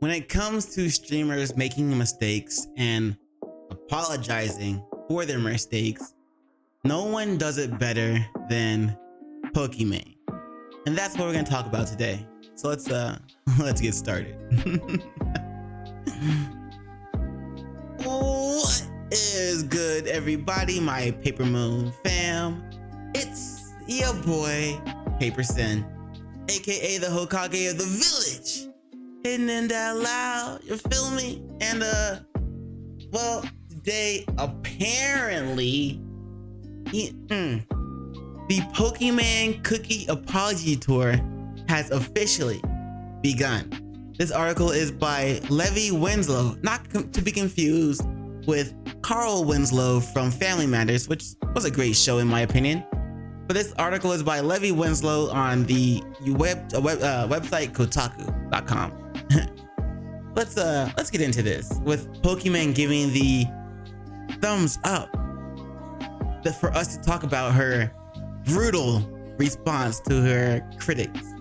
When it comes to streamers making mistakes and apologizing for their mistakes, no one does it better than Pokimane. And that's what we're gonna talk about today. So let's get started. What is good, everybody? My Paper Moon fam. It's your boy, PaperSin, aka the Hokage of the village. Hidden and that loud, you feel me? And well, today apparently the Pokimane Cookie Apology Tour has officially begun. This article is by Levi Winslow, not to be confused with Carl Winslow from Family Matters, which was a great show in my opinion. But this article is by Levi Winslow on the website Kotaku.com. Let's get into this with Pokimane giving the thumbs up for us to talk about her brutal response to her critics.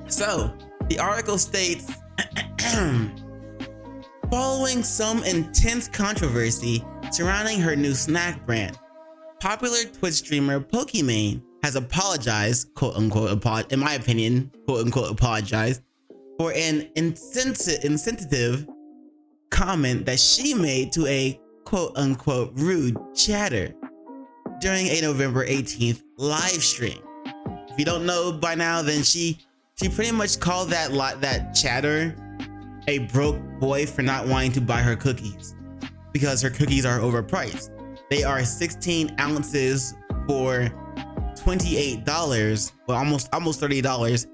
So the article states, following some intense controversy surrounding her new snack brand, popular Twitch streamer Pokimane has apologized, quote unquote, in my opinion, quote unquote, apologized for an insensitive comment that she made to a quote unquote rude chatter during a November 18th live stream. If you don't know by now, then she pretty much called that chatter a broke boy for not wanting to buy her cookies because her cookies are overpriced. They are 16 ounces for $28, well, almost $30,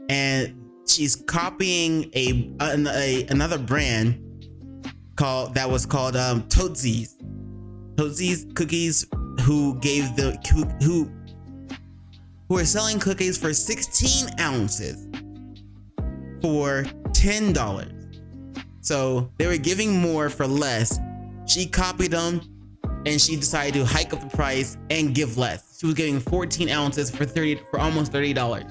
and she's copying another brand called Tootsie's cookies, who are selling cookies for 16 ounces for $10. So they were giving more for less. She copied them and she decided to hike up the price and give less. She was giving 14 ounces for almost $30.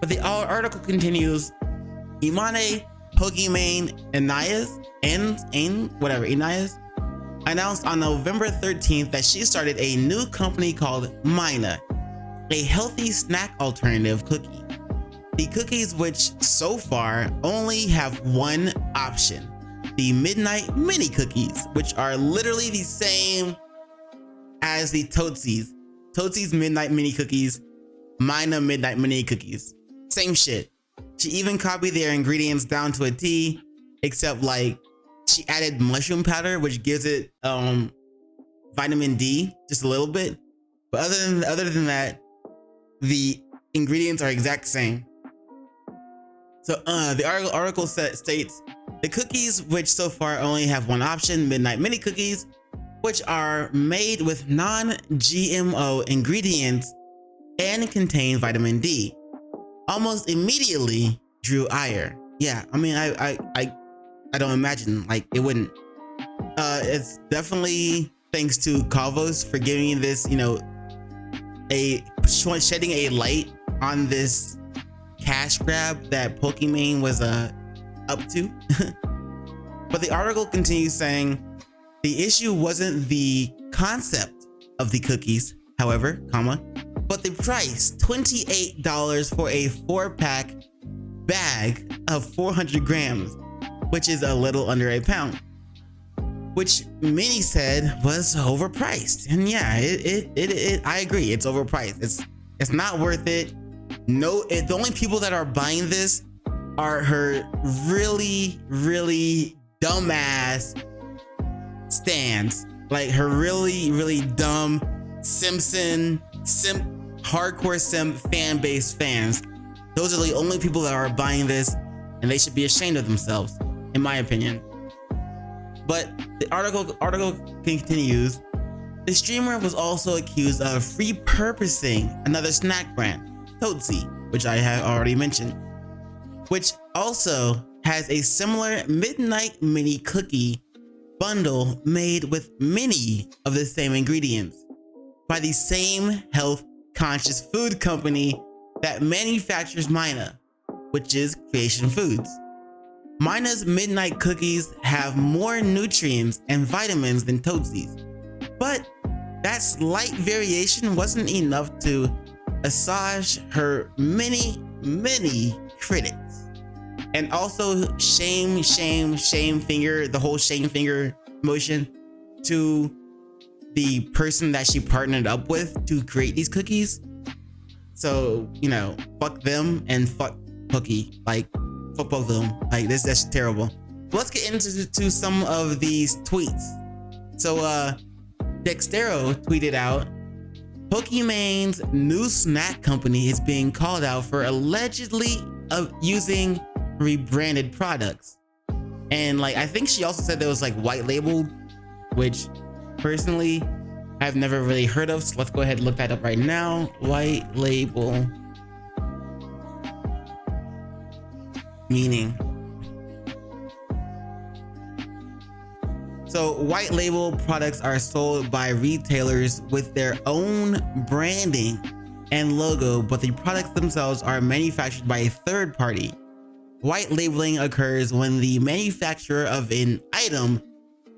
But the article continues. Imane Pokimane Inayas announced on November 13th that she started a new company called Mina, a healthy snack alternative cookie. The cookies, which so far only have one option, the Midnight Mini Cookies, which are literally the same as the Tootsie's Midnight Mini Cookies, Mina Midnight Mini Cookies. Same shit. She even copied their ingredients down to a T, except like she added mushroom powder, which gives it vitamin D just a little bit. But other than that, the ingredients are exact same. So the article states the cookies, which so far only have one option, Midnight Mini Cookies, which are made with non-GMO ingredients and contain vitamin D, almost immediately drew ire. Yeah, I mean, I don't imagine like it wouldn't. It's definitely thanks to Kavos for giving this, shedding a light on this cash grab that Pokimane was up to. But the article continues saying the issue wasn't the concept of the cookies, however, but the price, $28 for a 4-pack bag of 400 grams, which is a little under a pound, which many said was overpriced. And yeah, I agree, it's overpriced. It's not worth it. No, the only people that are buying this are her really, really dumbass stans, like her really, really dumb hardcore sim fan base fans. Those are the only people that are buying this, and they should be ashamed of themselves, in my opinion. But the article continues. The streamer was also accused of repurposing another snack brand, Tootsie, which I have already mentioned, which also has a similar Midnight Mini Cookie bundle made with many of the same ingredients by the same health conscious food company that manufactures Mina, which is Creation Foods. Mina's midnight cookies have more nutrients and vitamins than Tootsy's, but that slight variation wasn't enough to assuage her many critics. And also shame finger, the whole shame finger motion to the person that she partnered up with to create these cookies. So, you know, fuck them and fuck Pookie. Like, fuck both of them. Like, that's terrible. But let's get into some of these tweets. So, Dextero tweeted out, Pokimane's new snack company is being called out for allegedly using rebranded products. And like, I think she also said there was like white labeled, which personally I've never really heard of. So let's go ahead and look that up right now. White label meaning. So white label products are sold by retailers with their own branding and logo, but the products themselves are manufactured by a third party. White labeling occurs when the manufacturer of an item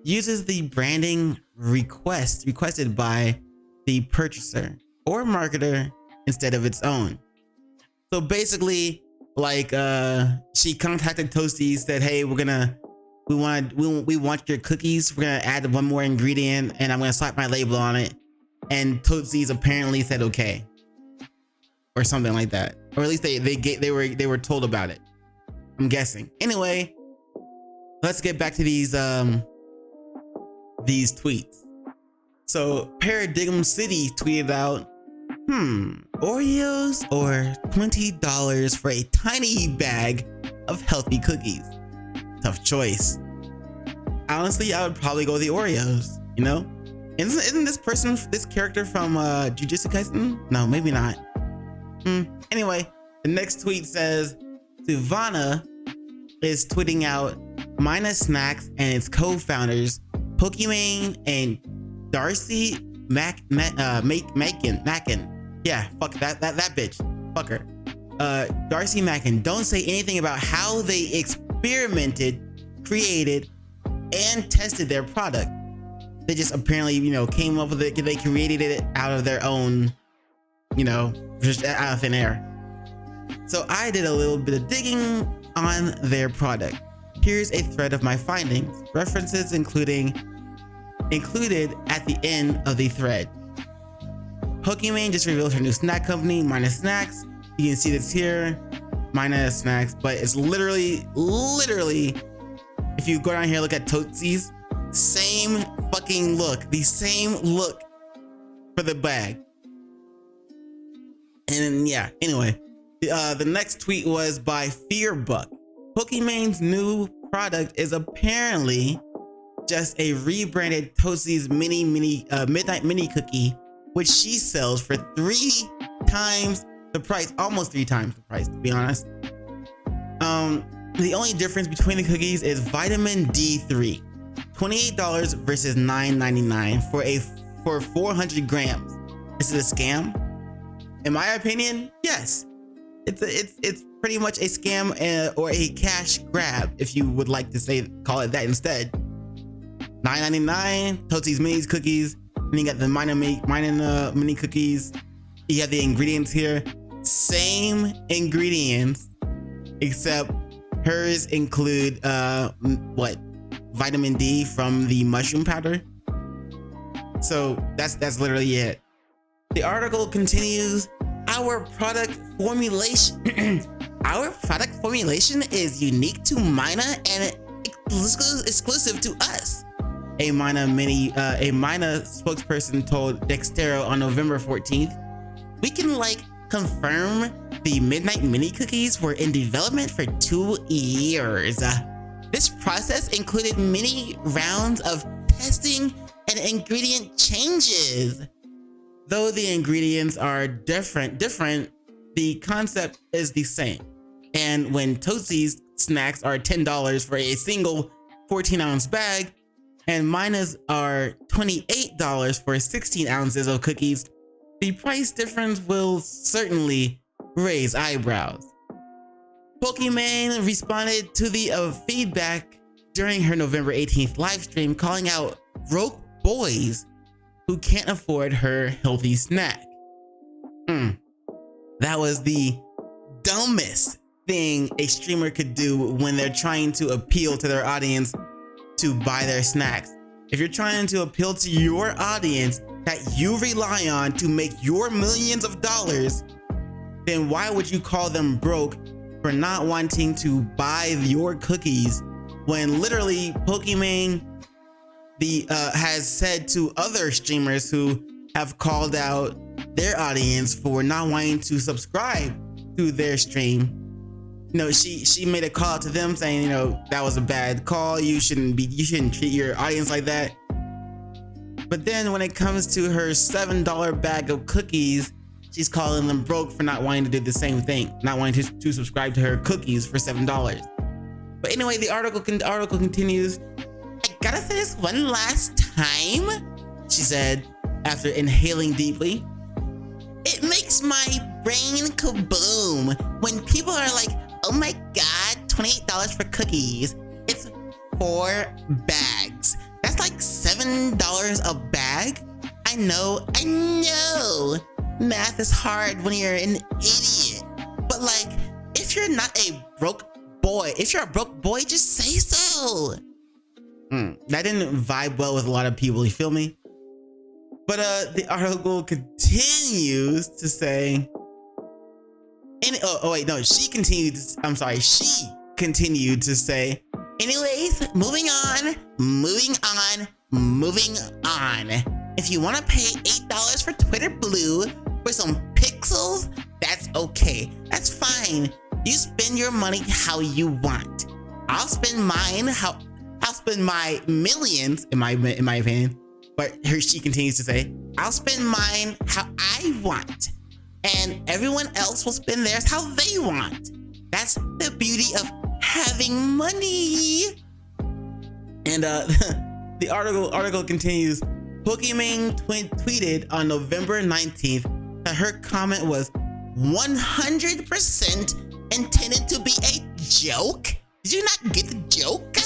uses the branding requested by the purchaser or marketer instead of its own. So basically, like she contacted Toasties, said, hey, we want your cookies. We're gonna add one more ingredient and I'm gonna slap my label on it. And Tootsy's apparently said okay, or something like that, or at least they were told about it, I'm guessing. Anyway, let's get back to these tweets. So Paradigm City tweeted out, Oreos or $20 for a tiny bag of healthy cookies. Tough choice. Honestly, I would probably go the Oreos, you know? Isn't this character from Jujutsu Kaisen? No, maybe not. Anyway, the next tweet says, Suvana is tweeting out Mina Snacks and its co-founders, Pokimane and Darcy Mackin. Yeah, fuck that bitch. Fuck her. Darcy Mackin don't say anything about how they experimented, created, and tested their product. They just apparently, you know, came up with it. They created it out of their own, you know, just out of thin air. So I did a little bit of digging on their product. Here's a thread of my findings. References included at the end of the thread. Pokimane just revealed her new snack company, Mina Snacks. You can see this here, Mina Snacks, but it's literally, if you go down here, look at Tootsie's, same fucking look, the same look for the bag. And yeah, anyway, the next tweet was by Fearbuck. Pokimane's new product is apparently just a rebranded Tootsie's midnight mini cookie, which she sells for 3 times the price, almost 3 times the price, to be honest. The only difference between the cookies is vitamin D3, $28 versus $9.99 for 400 grams. Is it a scam? In my opinion, yes. It's pretty much a scam or a cash grab, if you would like to call it that instead. $9.99, Tootsie's Minis cookies, and you got the Mina mini cookies. You have the ingredients here, same ingredients, except hers include vitamin D from the mushroom powder. So that's literally it. The article continues, our product formulation is unique to Mina and exclusive to us. A Mina spokesperson told Dextero on November 14th, we can confirm the midnight mini cookies were in development for 2 years. This process included many rounds of testing and ingredient changes. Though the ingredients are different, the concept is the same. And when Tootsie's snacks are $10 for a single 14-ounce bag, and Mina's are $28 for 16 ounces of cookies, the price difference will certainly raise eyebrows. Pokimane responded to the feedback during her November 18th live stream, calling out broke boys who can't afford her healthy snack. That was the dumbest thing a streamer could do when they're trying to appeal to their audience to buy their snacks. If you're trying to appeal to your audience that you rely on to make your millions of dollars, then why would you call them broke for not wanting to buy your cookies when literally Pokimane has said to other streamers who have called out their audience for not wanting to subscribe to their stream? You know, she made a call out to them saying, you know, that was a bad call. You shouldn't treat your audience like that. But then when it comes to her $7 bag of cookies, she's calling them broke for not wanting to do the same thing, not wanting to subscribe to her cookies for $7. But anyway, the article continues. I gotta say this one last time, she said after inhaling deeply. It makes my brain kaboom when people are like, oh my God, $28 for cookies. It's 4 bags. That's like $7 a bag. I know. Math is hard when you're an idiot. But like, if you're not a broke boy, if you're a broke boy, just say so. That didn't vibe well with a lot of people, you feel me? But the article continues to say, she continued to say, anyways, moving on. If you want to pay $8 for Twitter Blue for some pixels, that's okay. That's fine. You spend your money how you want. I'll spend my millions, in my opinion. But she continues to say, I'll spend mine how I want. And everyone else will spend theirs how they want. That's the beauty of having money. And the article continues. Pokimane tweeted on November 19th that her comment was 100% intended to be a joke. Did you not get the joke?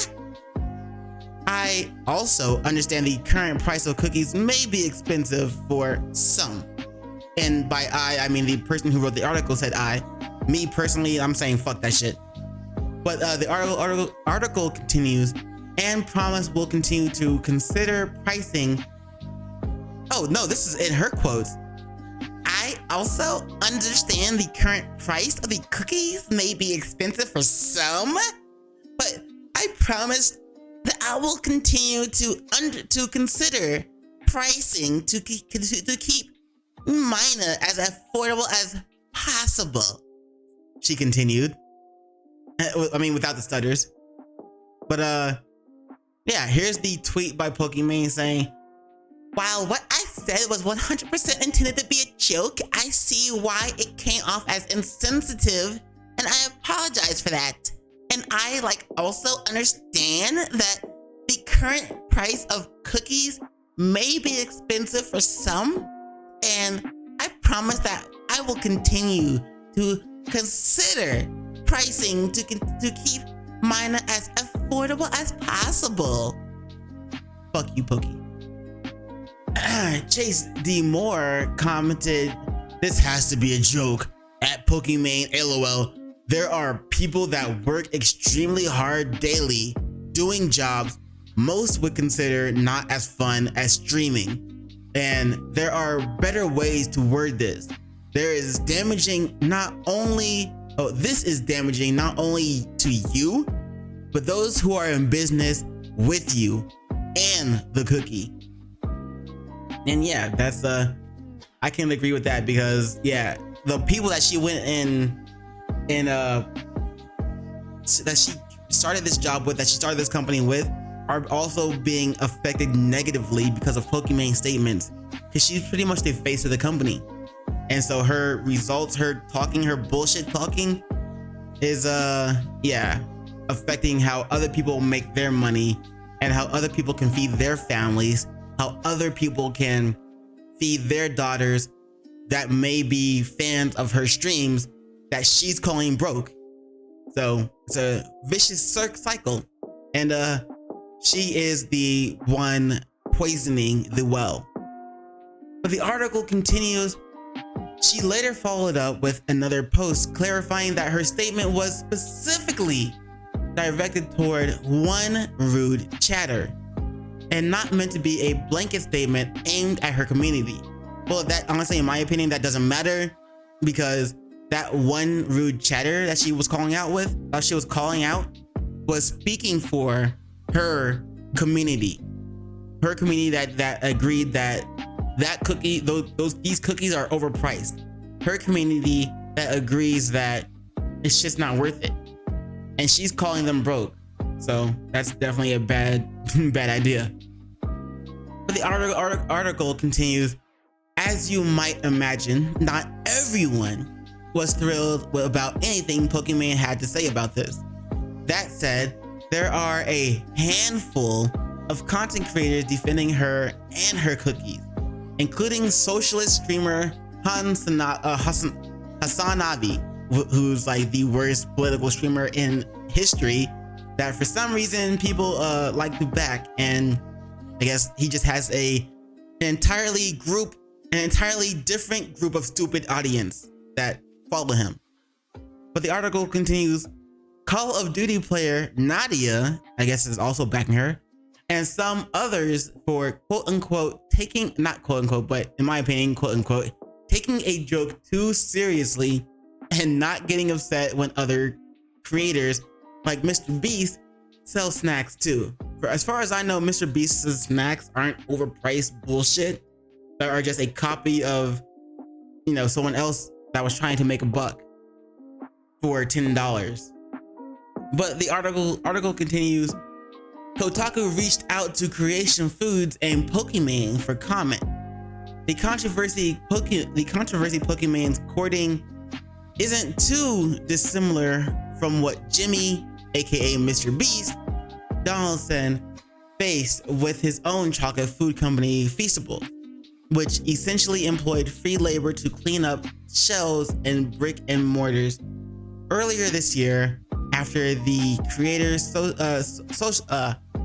I also understand the current price of cookies may be expensive for some. And by I mean the person who wrote the article said I. Me personally, I'm saying fuck that shit. But the article continues and promise will continue to consider pricing. Oh no, this is in her quotes. I also understand the current price of the cookies may be expensive for some, but I promise that I will continue to consider pricing to keep Mina as affordable as possible. She continued. I mean, without the stutters. But yeah, here's the tweet by Pokimane saying, while what I said was 100% intended to be a joke, I see why it came off as insensitive, and I apologize for that. And I also understand that the current price of cookies may be expensive for some, and I promise that I will continue to consider pricing to keep Mina as affordable as possible. Fuck you, Pokey. Chase D. Moore commented, this has to be a joke. At Pokimane, LOL. There are people that work extremely hard daily doing jobs most would consider not as fun as streaming. And there are better ways to word this. This is damaging not only to you, but those who are in business with you and the cookie. And yeah, that's I can agree with that because yeah, the people that she went that she started this job with, that she started this company with, are also being affected negatively because of Pokimane's statements, because she's pretty much the face of the company. And so her results, her bullshit talking is affecting how other people make their money and how other people can feed their families, how other people can feed their daughters that may be fans of her streams that she's calling broke. So it's a vicious cycle. And she is the one poisoning the well. But the article continues. She later followed up with another post clarifying that her statement was specifically directed toward one rude chatter and not meant to be a blanket statement aimed at her community. Well, that honestly, in my opinion, that doesn't matter, because that one rude chatter that she was calling out was speaking for her community. Her community that agreed that cookie, these cookies are overpriced. Her community that agrees that it's just not worth it. And she's calling them broke. So that's definitely a bad idea. But the article continues, as you might imagine, not everyone was thrilled about anything Pokimane had to say about this. That said, there are a handful of content creators defending her and her cookies, including socialist streamer Hasanavi, who's like the worst political streamer in history, that for some reason people like to back, and I guess he just has an entirely different group of stupid audience that follow him. But the article continues, Call of Duty player Nadia, I guess, is also backing her, and some others for quote unquote taking, not quote unquote, but in my opinion, quote unquote, taking a joke too seriously and not getting upset when other creators like Mr. Beast sell snacks too. As far as I know, Mr. Beast's snacks aren't overpriced bullshit that are just a copy of, you know, someone else that was trying to make a buck for $10. But the article continues, Kotaku reached out to Creation Foods and Pokimane for comment. The controversy Pokimane's courting isn't too dissimilar from what Jimmy, aka Mr. Beast, Donaldson, faced with his own chocolate food company Feastable, which essentially employed free labor to clean up shells and brick and mortars earlier this year, after the creators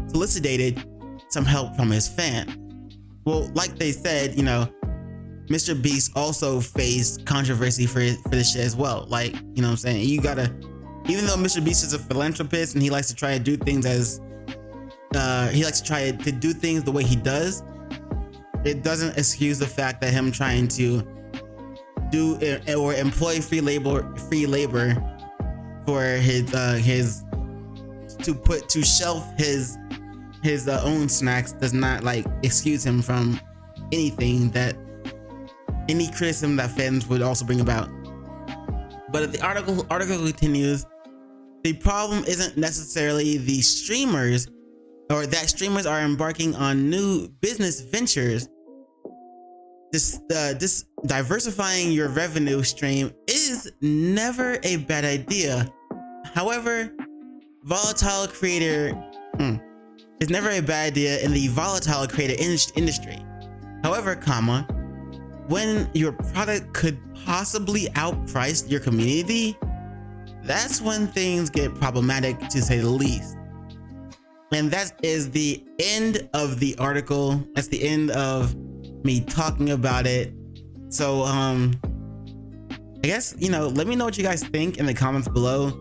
solicited some help from his fan. Well, like they said, you know, Mr. Beast also faced controversy for this shit as well. Like, you know what I'm saying? You gotta, even though Mr. Beast is a philanthropist and he likes to try to do things the way he does, it doesn't excuse the fact that him trying to do or employ free labor for his to shelf his own snacks does not like excuse him from any criticism that fans would also bring about. But the article continues, the problem isn't necessarily the streamers, or that streamers are embarking on new business ventures. This diversifying your revenue stream is never a bad idea. However, volatile creator is never a bad idea in the volatile creator industry. However, when your product could possibly outprice your community, that's when things get problematic, to say the least. And that is the end of the article. That's the end of me talking about it. So I guess, you know, let me know what you guys think in the comments below.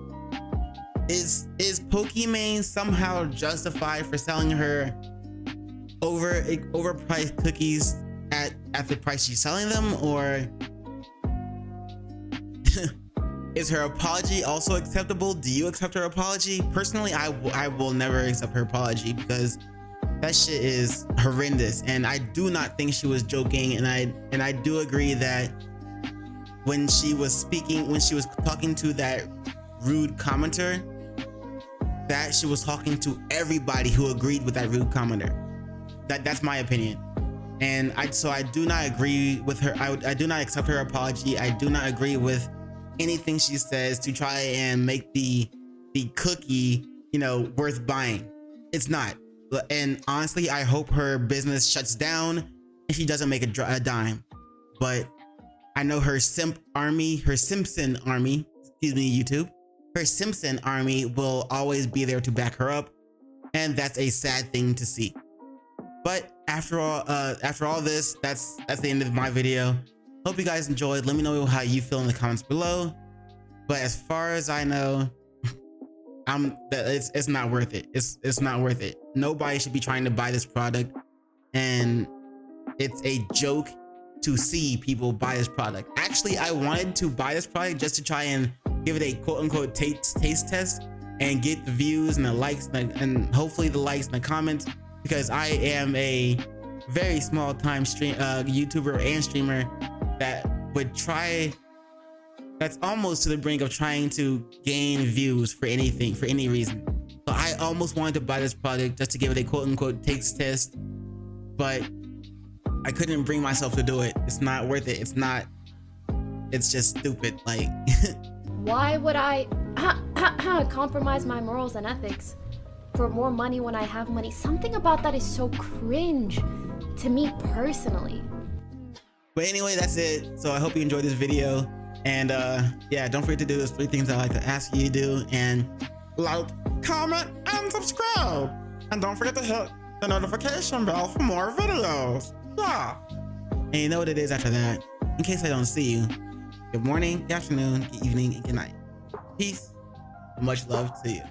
Is Pokimane somehow justified for selling her overpriced cookies at the price she's selling them, or is her apology also acceptable? Do you accept her apology? Personally, I will never accept her apology, because that shit is horrendous, and I do not think she was joking. And I do agree that when she was talking to that rude commenter, that she was talking to everybody who agreed with that rude commenter. That's my opinion. And I do not agree with her. I do not accept her apology. I do not agree with anything she says to try and make the cookie, you know, worth buying. It's not. And honestly, I hope her business shuts down and she doesn't make a dime. But I know her Simpson army, excuse me, YouTube, her Simpson army will always be there to back her up, and that's a sad thing to see. But after all this, that's the end of my video. Hope you guys enjoyed. Let me know how you feel in the comments below. But as far as I know, it's not worth it. It's not worth it. Nobody should be trying to buy this product, and it's a joke to see people buy this product. Actually, I wanted to buy this product just to try and give it a quote-unquote taste test and get the views and the likes and hopefully the likes and the comments, because I am a very small time YouTuber and streamer that would try, that's almost to the brink of trying to gain views for anything, for any reason. So I almost wanted to buy this product just to give it a quote-unquote taste test, but I couldn't bring myself to do it. It's not worth it. It's just stupid. Like, why would I compromise my morals and ethics for more money when I have money? Something about that is so cringe to me personally. But anyway, that's it. So I hope you enjoyed this video. And yeah, don't forget to do those 3 things I like to ask you to do. And like, comment, and subscribe. And don't forget to hit the notification bell for more videos. Yeah. And you know what it is after that. In case I don't see you, good morning, good afternoon, good evening, and good night. Peace and much love to you.